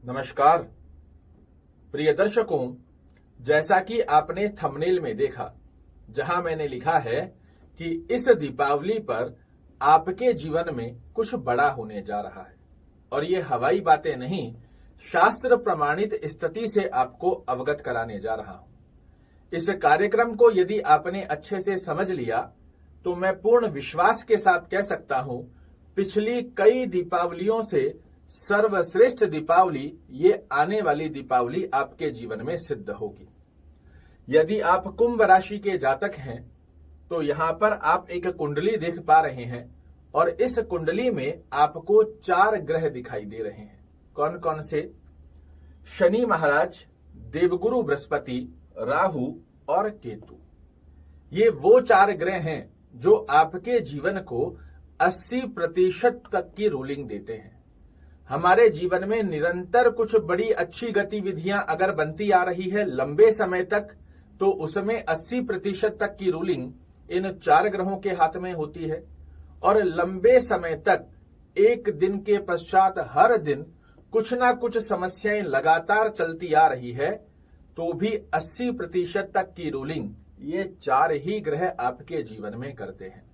नमस्कार प्रिय दर्शकों, जैसा कि आपने थंबनेल में देखा, जहां मैंने लिखा है कि इस दीपावली पर आपके जीवन में कुछ बड़ा होने जा रहा है और ये हवाई बातें नहीं, शास्त्र प्रमाणित स्थिति से आपको अवगत कराने जा रहा हूं। इस कार्यक्रम को यदि आपने अच्छे से समझ लिया तो मैं पूर्ण विश्वास के साथ कह सकता हूं, पिछली कई दीपावलियों से सर्वश्रेष्ठ दीपावली ये आने वाली दीपावली आपके जीवन में सिद्ध होगी। यदि आप कुंभ राशि के जातक हैं तो यहां पर आप एक कुंडली देख पा रहे हैं और इस कुंडली में आपको 4 ग्रह दिखाई दे रहे हैं। कौन कौन से? शनि महाराज, देवगुरु बृहस्पति, राहु और केतु। ये वो 4 ग्रह हैं जो आपके जीवन को 80% तक की रूलिंग देते हैं। हमारे जीवन में निरंतर कुछ बड़ी अच्छी गतिविधियां अगर बनती आ रही है लंबे समय तक, तो उसमें 80% तक की रूलिंग इन 4 ग्रहों के हाथ में होती है। और लंबे समय तक एक दिन के पश्चात हर दिन कुछ ना कुछ समस्याएं लगातार चलती आ रही है, तो भी 80% तक की रूलिंग ये 4 ही ग्रह आपके जीवन में करते हैं।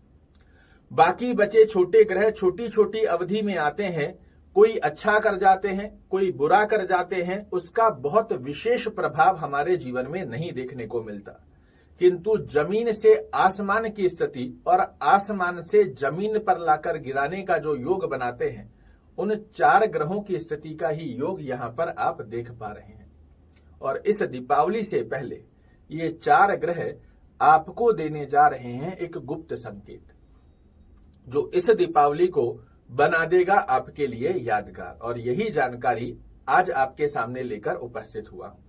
बाकी बचे छोटे ग्रह छोटी छोटी अवधि में आते हैं, कोई अच्छा कर जाते हैं, कोई बुरा कर जाते हैं, उसका बहुत विशेष प्रभाव हमारे जीवन में नहीं देखने को मिलता। किंतु जमीन से आसमान की स्थिति और आसमान से जमीन पर लाकर गिराने का जो योग बनाते हैं, उन 4 ग्रहों की स्थिति का ही योग यहां पर आप देख पा रहे हैं। और इस दीपावली से पहले ये 4 ग्रह आपको देने जा रहे हैं एक गुप्त संकेत, जो इस दीपावली को बना देगा आपके लिए यादगार। और यही जानकारी आज आपके सामने लेकर उपस्थित हुआ हूं।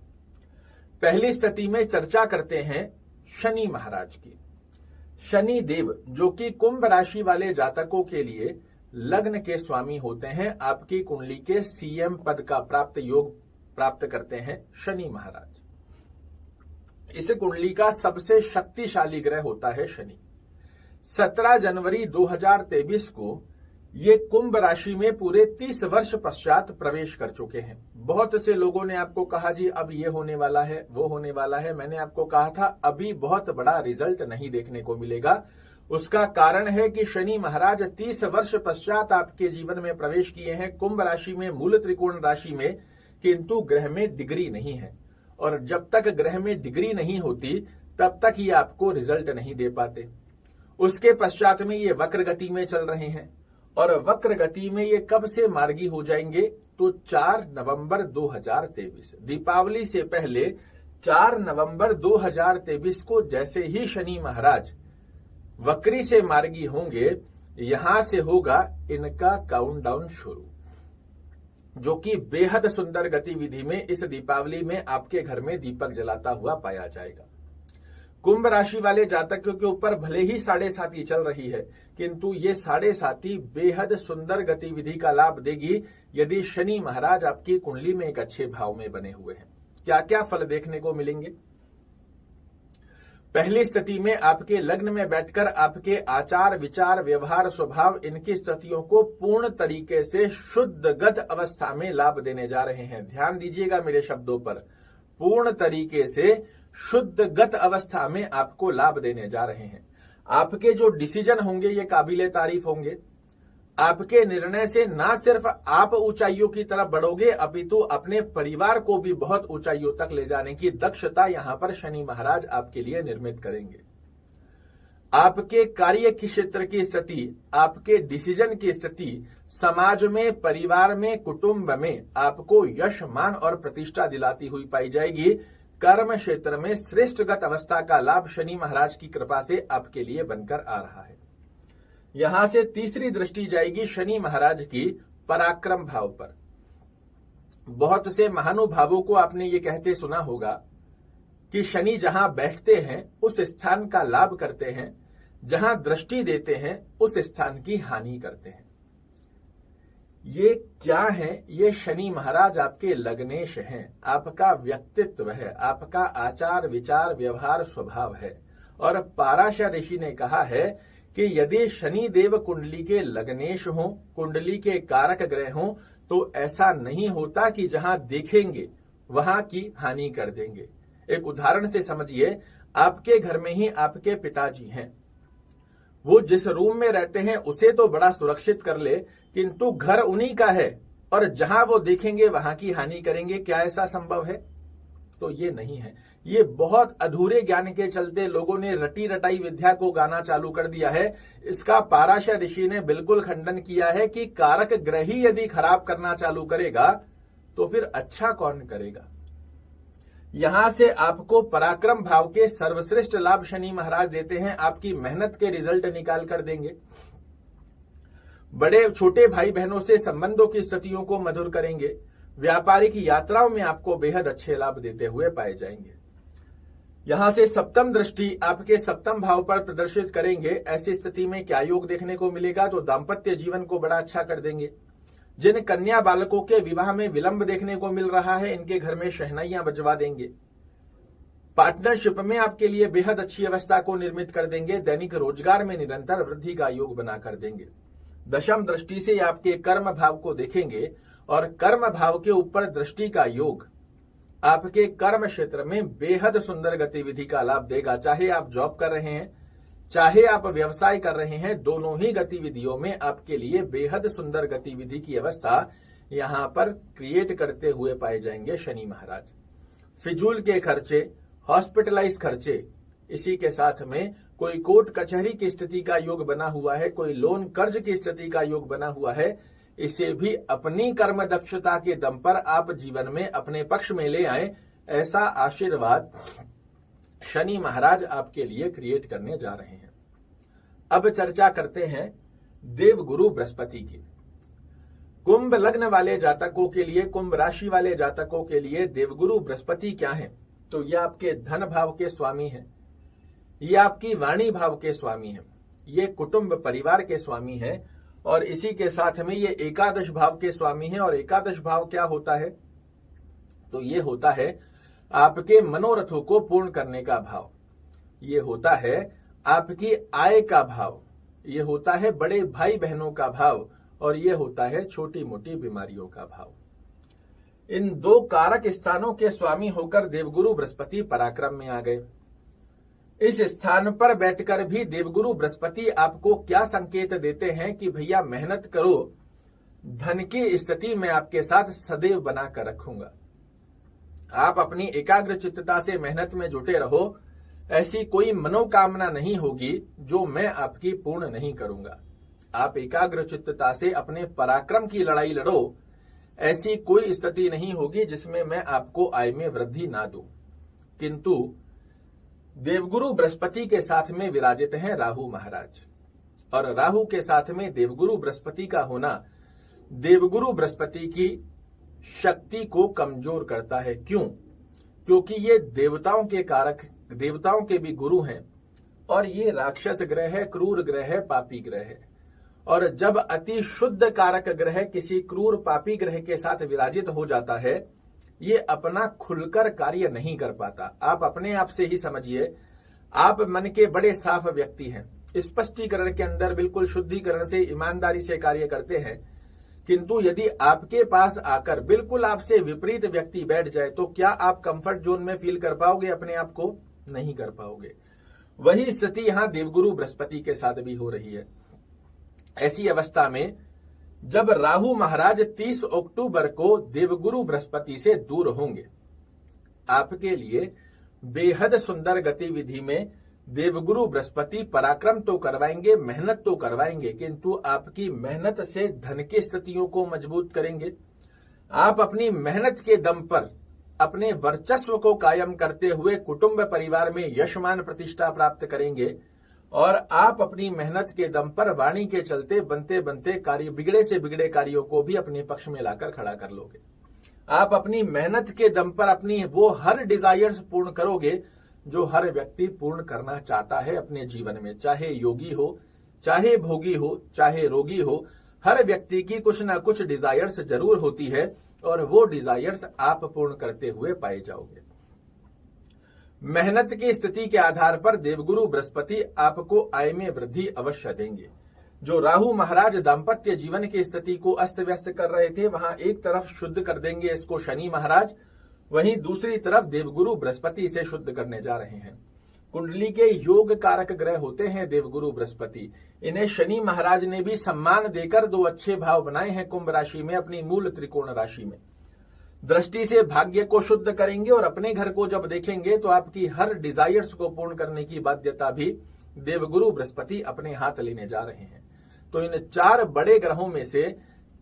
पहली स्थिति में चर्चा करते हैं शनि महाराज की। शनि देव जो कि कुंभ राशि वाले जातकों के लिए लग्न के स्वामी होते हैं, आपकी कुंडली के सीएम पद का प्राप्त योग प्राप्त करते हैं शनि महाराज। इस कुंडली का सबसे शक्तिशाली ग्रह होता है शनि। 17 जनवरी 2023 को ये कुंभ राशि में पूरे 30 वर्ष पश्चात प्रवेश कर चुके हैं। बहुत से लोगों ने आपको कहा जी अब ये होने वाला है, वो होने वाला है। मैंने आपको कहा था अभी बहुत बड़ा रिजल्ट नहीं देखने को मिलेगा। उसका कारण है कि शनि महाराज 30 वर्ष पश्चात आपके जीवन में प्रवेश किए हैं कुंभ राशि में, मूल त्रिकोण राशि में, किंतु ग्रह में डिग्री नहीं है। और जब तक ग्रह में डिग्री नहीं होती तब तक ये आपको रिजल्ट नहीं दे पाते। उसके पश्चात में ये वक्र गति में चल रहे हैं और वक्र गति में ये कब से मार्गी हो जाएंगे? तो 4 नवंबर 2023, दीपावली से पहले 4 नवंबर 2023 को जैसे ही शनि महाराज वक्री से मार्गी होंगे, यहां से होगा इनका काउंटडाउन शुरू, जो कि बेहद सुंदर गतिविधि में इस दीपावली में आपके घर में दीपक जलाता हुआ पाया जाएगा। कुंभ राशि वाले जातकों के ऊपर भले ही 7.5 चल रही है, किंतु ये 7.5 बेहद सुंदर गतिविधि का लाभ देगी यदि शनि महाराज आपकी कुंडली में एक अच्छे भाव में बने हुए हैं। क्या क्या फल देखने को मिलेंगे? पहली स्थिति में आपके लग्न में बैठकर आपके आचार विचार व्यवहार स्वभाव इनकी स्थितियों को पूर्ण तरीके से शुद्धगत अवस्था में लाभ देने जा रहे हैं। ध्यान दीजिएगा मेरे शब्दों पर, पूर्ण तरीके से शुद्धगत अवस्था में आपको लाभ देने जा रहे हैं। आपके जो डिसीजन होंगे ये काबिले तारीफ होंगे। आपके निर्णय से ना सिर्फ आप ऊंचाइयों की तरफ बढ़ोगे, अपितु अपने परिवार को भी बहुत ऊंचाइयों तक ले जाने की दक्षता यहां पर शनि महाराज आपके लिए निर्मित करेंगे। आपके कार्य की क्षेत्र की स्थिति, आपके डिसीजन की स्थिति, समाज में, परिवार में, कुटुंब में आपको यश मान और प्रतिष्ठा दिलाती हुई पाई जाएगी। कर्म क्षेत्र में श्रेष्ठगत अवस्था का लाभ शनि महाराज की कृपा से आपके लिए बनकर आ रहा है। यहां से तीसरी दृष्टि जाएगी शनि महाराज की पराक्रम भाव पर। बहुत से महानुभावों को आपने ये कहते सुना होगा कि शनि जहां बैठते हैं उस स्थान का लाभ करते हैं, जहां दृष्टि देते हैं उस स्थान की हानि करते हैं। ये क्या है? ये शनि महाराज आपके लग्नेश हैं, आपका व्यक्तित्व है, आपका आचार विचार व्यवहार स्वभाव है। और पाराशर ऋषि ने कहा है कि यदि शनि देव कुंडली के लग्नेश हों, कुंडली के कारक ग्रह हों, तो ऐसा नहीं होता कि जहां देखेंगे वहां की हानि कर देंगे। एक उदाहरण से समझिए, आपके घर में ही आपके पिताजी हैं, वो जिस रूम में रहते हैं उसे तो बड़ा सुरक्षित कर ले, किंतु घर उन्हीं का है और जहां वो देखेंगे वहां की हानि करेंगे। क्या ऐसा संभव है? तो ये नहीं है। ये बहुत अधूरे ज्ञान के चलते लोगों ने रटी रटाई विद्या को गाना चालू कर दिया है। इसका पाराशर ऋषि ने बिल्कुल खंडन किया है कि कारक ग्रह ही यदि खराब करना चालू करेगा तो फिर अच्छा कौन करेगा। यहां से आपको पराक्रम भाव के सर्वश्रेष्ठ लाभ शनि महाराज देते हैं। आपकी मेहनत के रिजल्ट निकाल कर देंगे। बड़े छोटे भाई बहनों से संबंधों की स्थितियों को मधुर करेंगे। व्यापारिक यात्राओं में आपको बेहद अच्छे लाभ देते हुए पाए जाएंगे। यहां से सप्तम दृष्टि आपके सप्तम भाव पर प्रदर्शित करेंगे। ऐसी स्थिति में क्या योग देखने को मिलेगा? तो दाम्पत्य जीवन को बड़ा अच्छा कर देंगे। जिन कन्या बालकों के विवाह में विलंब देखने को मिल रहा है, इनके घर में शहनाइयां बजवा देंगे। पार्टनरशिप में आपके लिए बेहद अच्छी अवस्था को निर्मित कर देंगे। दैनिक रोजगार में निरंतर वृद्धि का योग बना कर देंगे। दशम दृष्टि से आपके कर्म भाव को देखेंगे और कर्म भाव के ऊपर दृष्टि का योग आपके कर्म क्षेत्र में बेहद सुंदर गतिविधि का लाभ देगा। चाहे आप जॉब कर रहे हैं, चाहे आप व्यवसाय कर रहे हैं, दोनों ही गतिविधियों में आपके लिए बेहद सुंदर गतिविधि की अवस्था यहां पर क्रिएट करते हुए पाए जाएंगे शनि महाराज। फिजूल के खर्चे, हॉस्पिटलाइज खर्चे, इसी के साथ में कोई कोर्ट कचहरी की स्थिति का योग बना हुआ है, कोई लोन कर्ज की स्थिति का योग बना हुआ है, इसे भी अपनी कर्म दक्षता के दम पर आप जीवन में अपने पक्ष में ले आए, ऐसा आशीर्वाद शनि महाराज आपके लिए क्रिएट करने जा रहे हैं। अब चर्चा करते हैं देवगुरु बृहस्पति की। कुंभ लग्न वाले जातकों के लिए, कुंभ राशि वाले जातकों के लिए देवगुरु बृहस्पति क्या है? तो ये आपके धन भाव के स्वामी हैं, ये आपकी वाणी भाव के स्वामी हैं, ये कुटुंब परिवार के स्वामी हैं और इसी के साथ में ये एकादश भाव के स्वामी हैं। और एकादश भाव क्या होता है? तो ये होता है आपके मनोरथों को पूर्ण करने का भाव, ये होता है आपकी आय का भाव, ये होता है बड़े भाई बहनों का भाव और ये होता है छोटी मोटी बीमारियों का भाव। इन दो कारक स्थानों के स्वामी होकर देवगुरु बृहस्पति पराक्रम में आ गए। इस स्थान पर बैठकर भी देवगुरु बृहस्पति आपको क्या संकेत देते हैं कि भैया मेहनत करो, धन की स्थिति में आपके साथ सदैव बनाकर रखूंगा। आप अपनी एकाग्र चित्तता से मेहनत में जुटे रहो, ऐसी कोई मनोकामना नहीं होगी जो मैं आपकी पूर्ण नहीं करूंगा। आप एकाग्र चित्तता से अपने पराक्रम की लड़ाई लड़ो, ऐसी कोई स्थिति नहीं होगी जिसमें मैं आपको आय में वृद्धि ना दूं। किंतु देवगुरु बृहस्पति के साथ में विराजित हैं राहु महाराज, और राहु के साथ में देवगुरु बृहस्पति का होना देवगुरु बृहस्पति की शक्ति को कमजोर करता है। क्यों? क्योंकि ये देवताओं के कारक, देवताओं के भी गुरु हैं और ये राक्षस ग्रह है, क्रूर ग्रह है, पापी ग्रह है। और जब अति शुद्ध कारक ग्रह किसी क्रूर पापी ग्रह के साथ विराजित हो जाता है, ये अपना खुलकर कार्य नहीं कर पाता। आप अपने आप से ही समझिए, आप मन के बड़े साफ व्यक्ति हैं, स्पष्टीकरण के अंदर बिल्कुल शुद्धिकरण से, ईमानदारी से कार्य करते हैं, किंतु यदि आपके पास आकर बिल्कुल आपसे विपरीत व्यक्ति बैठ जाए तो क्या आप कंफर्ट जोन में फील कर पाओगे? अपने आप को नहीं कर पाओगे। वही स्थिति यहां देवगुरु बृहस्पति के साथ भी हो रही है। ऐसी अवस्था में जब राहु महाराज 30 अक्टूबर को देवगुरु बृहस्पति से दूर होंगे, आपके लिए बेहद सुंदर गतिविधि में देवगुरु बृहस्पति पराक्रम तो करवाएंगे, मेहनत तो करवाएंगे, किंतु आपकी मेहनत से धन की स्थितियों को मजबूत करेंगे। आप अपनी मेहनत के दम पर अपने वर्चस्व को कायम करते हुए कुटुंब परिवार में यशमान प्रतिष्ठा प्राप्त करेंगे और आप अपनी मेहनत के दम पर वाणी के चलते बनते बनते कार्य, बिगड़े से बिगड़े कार्यों को भी अपने पक्ष में लाकर खड़ा कर लोगे। आप अपनी मेहनत के दम पर अपनी वो हर डिजायर्स पूर्ण करोगे जो हर व्यक्ति पूर्ण करना चाहता है अपने जीवन में, चाहे योगी हो, चाहे भोगी हो, चाहे रोगी हो। हर व्यक्ति की कुछ ना कुछ डिजायर्स जरूर होती है और वो डिजायर्स आप पूर्ण करते हुए पाए जाओगे। मेहनत की स्थिति के आधार पर देवगुरु बृहस्पति आपको आय में वृद्धि अवश्य देंगे। जो राहु महाराज दाम्पत्य जीवन की स्थिति को अस्त व्यस्त कर रहे थे, वहां एक तरफ शुद्ध कर देंगे इसको शनि महाराज, वहीं दूसरी तरफ देवगुरु बृहस्पति इसे शुद्ध करने जा रहे हैं। कुंडली के योग कारक ग्रह होते हैं देवगुरु बृहस्पति। इन्हें शनि महाराज ने भी सम्मान देकर 2 अच्छे भाव बनाए हैं कुंभ राशि में, अपनी मूल त्रिकोण राशि में। दृष्टि से भाग्य को शुद्ध करेंगे और अपने घर को जब देखेंगे तो आपकी हर डिजायर्स को पूर्ण करने की बाध्यता भी देवगुरु बृहस्पति अपने हाथ लेने जा रहे हैं। तो इन 4 बड़े ग्रहों में से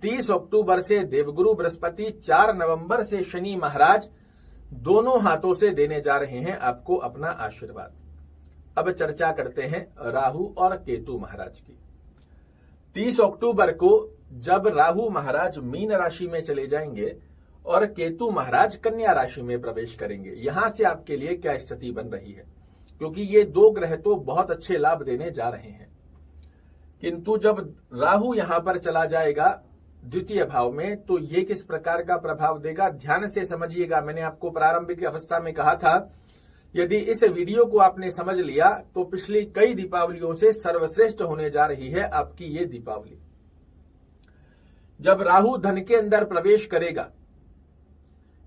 30 अक्टूबर से देवगुरु बृहस्पति, 4 नवंबर से शनि महाराज दोनों हाथों से देने जा रहे हैं आपको अपना आशीर्वाद। अब चर्चा करते हैं राहु और केतु महाराज की। 30 अक्टूबर को जब राहु महाराज मीन राशि में चले जाएंगे और केतु महाराज कन्या राशि में प्रवेश करेंगे, यहां से आपके लिए क्या स्थिति बन रही है, क्योंकि ये 2 ग्रह तो बहुत अच्छे लाभ देने जा रहे हैं। किंतु जब राहु यहां पर चला जाएगा द्वितीय भाव में, तो ये किस प्रकार का प्रभाव देगा, ध्यान से समझिएगा। मैंने आपको प्रारंभिक अवस्था में कहा था, यदि इस वीडियो को आपने समझ लिया तो पिछली कई दीपावलियों से सर्वश्रेष्ठ होने जा रही है आपकी ये दीपावली। जब राहु धन के अंदर प्रवेश करेगा,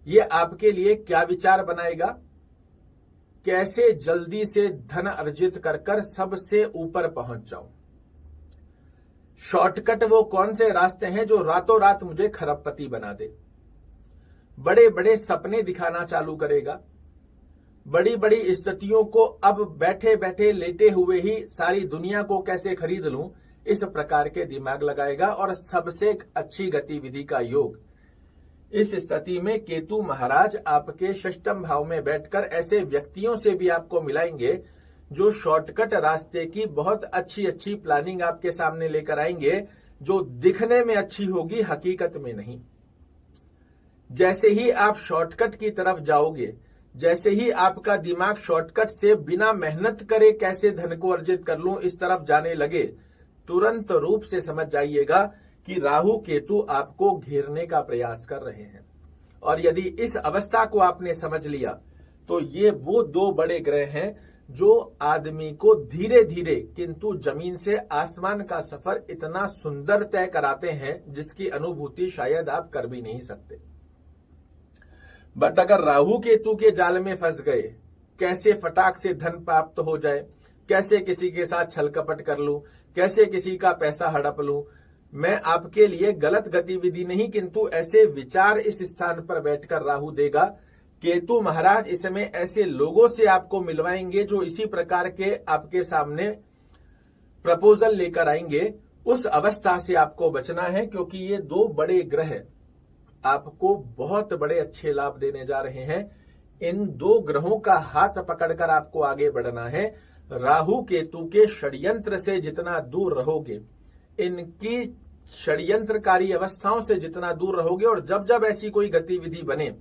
ये आपके लिए क्या विचार बनाएगा, कैसे जल्दी से धन अर्जित कर सबसे ऊपर पहुंच जाऊं। शॉर्टकट वो कौन से रास्ते हैं जो रातों रात मुझे खरबपति बना दे। बड़े बड़े सपने दिखाना चालू करेगा, बड़ी बड़ी स्थितियों को अब बैठे बैठे लेटे हुए ही सारी दुनिया को कैसे खरीद लूं, इस प्रकार के दिमाग लगाएगा और सबसे अच्छी गतिविधि का योग। इस स्थिति में केतु महाराज आपके 6ष्टम भाव में बैठकर ऐसे व्यक्तियों से भी आपको मिलाएंगे जो शॉर्टकट रास्ते की बहुत अच्छी अच्छी प्लानिंग आपके सामने लेकर आएंगे, जो दिखने में अच्छी होगी, हकीकत में नहीं। जैसे ही आप शॉर्टकट की तरफ जाओगे, जैसे ही आपका दिमाग शॉर्टकट से बिना मेहनत करे कैसे धन को अर्जित कर लूं इस तरफ जाने लगे, तुरंत रूप से समझ जाइएगा कि राहु केतु आपको घेरने का प्रयास कर रहे हैं। और यदि इस अवस्था को आपने समझ लिया तो ये वो 2 बड़े ग्रह हैं जो आदमी को धीरे धीरे किंतु जमीन से आसमान का सफर इतना सुंदर तय कराते हैं जिसकी अनुभूति शायद आप कर भी नहीं सकते। बट अगर राहु केतु के जाल में फंस गए, कैसे फटाक से धन प्राप्त हो जाए, कैसे किसी के साथ छल कपट कर लूं, कैसे किसी का पैसा हड़प लूं, मैं आपके लिए गलत गतिविधि नहीं किंतु ऐसे विचार इस स्थान पर बैठकर राहु देगा। केतु महाराज इस समय ऐसे लोगों से आपको मिलवाएंगे जो इसी प्रकार के आपके सामने प्रपोजल लेकर आएंगे। उस अवस्था से आपको बचना है, क्योंकि ये 2 बड़े ग्रह आपको बहुत बड़े अच्छे लाभ देने जा रहे हैं। इन 2 ग्रहों का हाथ पकड़कर आपको आगे बढ़ना है। राहु केतु के षड्यंत्र से जितना दूर रहोगे, इनकी षड्यंत्रकारी अवस्थाओं से जितना दूर रहोगे, और जब जब ऐसी कोई गतिविधि बने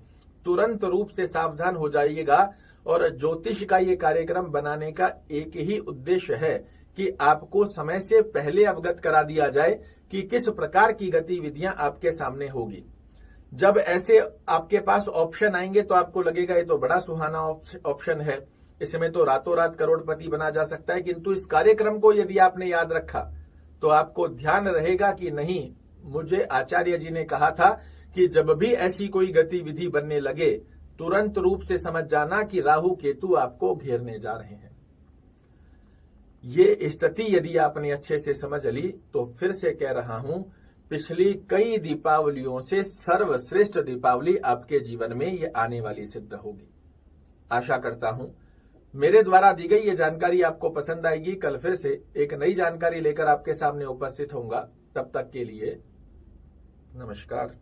तुरंत रूप से सावधान हो जाइएगा। और ज्योतिष का ये कार्यक्रम बनाने का एक ही उद्देश्य है कि आपको समय से पहले अवगत करा दिया जाए कि किस प्रकार की गतिविधियां आपके सामने होगी। जब ऐसे आपके पास ऑप्शन आएंगे तो आपको लगेगा ये तो बड़ा सुहाना ऑप्शन है, इसमें तो रातों रात करोड़पति बना जा सकता है। किंतु इस कार्यक्रम को यदि आपने याद रखा तो आपको ध्यान रहेगा कि नहीं, मुझे आचार्य जी ने कहा था कि जब भी ऐसी कोई गतिविधि बनने लगे तुरंत रूप से समझ जाना कि राहु केतु आपको घेरने जा रहे हैं। ये स्थिति यदि आपने अच्छे से समझ ली तो फिर से कह रहा हूं, पिछली कई दीपावलियों से सर्वश्रेष्ठ दीपावली आपके जीवन में ये आने वाली सिद्ध होगी। आशा करता हूं मेरे द्वारा दी गई ये जानकारी आपको पसंद आएगी। कल फिर से एक नई जानकारी लेकर आपके सामने उपस्थित होऊंगा। तब तक के लिए नमस्कार।